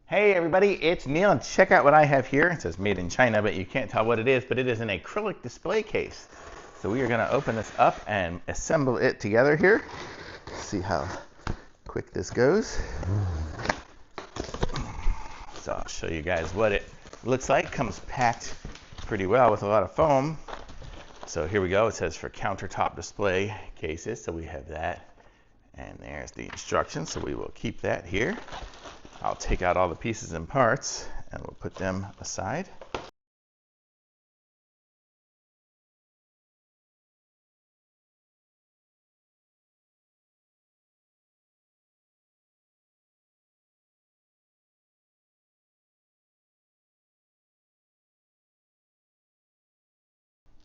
Hey everybody, it's Neil, and check out what I have here. It says made in China, but you can't tell what it is, but it is an acrylic display case. So we are going to open this up and assemble it together here. See how quick this goes. So I'll show you guys what it looks like. Comes packed pretty well with a lot of foam. So here we go. It says for countertop display cases. So we have that. And there's the instructions. So we will keep that here. I'll take out all the pieces and parts and we'll put them aside.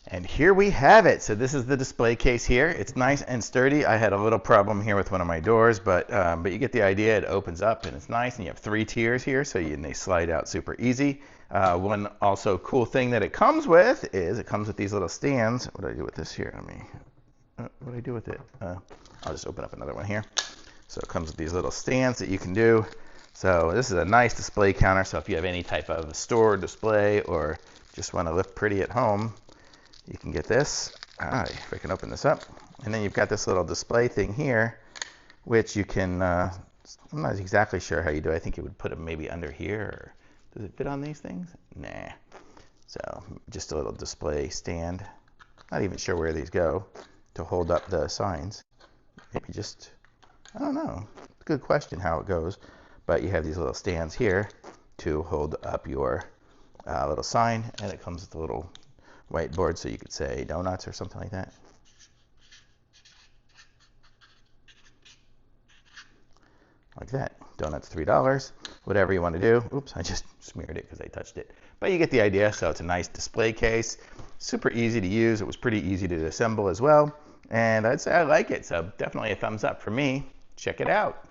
And here we have it. So this is the display case here. It's nice and sturdy. I had a little problem here with one of my doors, but you get the idea. It opens up and it's nice, and you have 3 tiers here, so they slide out super easy. One also cool thing that it comes with is it comes with these little stands. What do I do with this here? What do I do with it? I'll just open up another one here. So it comes with these little stands that you can do. So this is a nice display counter. So if you have any type of store display or just want to look pretty at home, you can get this. If I can open this up. And then you've got this little display thing here, which you can, I'm not exactly sure how you do. I think you would put them maybe under here. Or does it fit on these things? Nah. So just a little display stand. Not even sure where these go to hold up the signs. Maybe just, I don't know. Good question how it goes. But you have these little stands here to hold up your little sign, and it comes with a little whiteboard, so you could say donuts or something like that. Like that. Donuts $3. Whatever you want to do. Oops, I just smeared it because I touched it. But you get the idea. So it's a nice display case. Super easy to use. It was pretty easy to assemble as well. And I'd say I like it. So definitely a thumbs up for me. Check it out.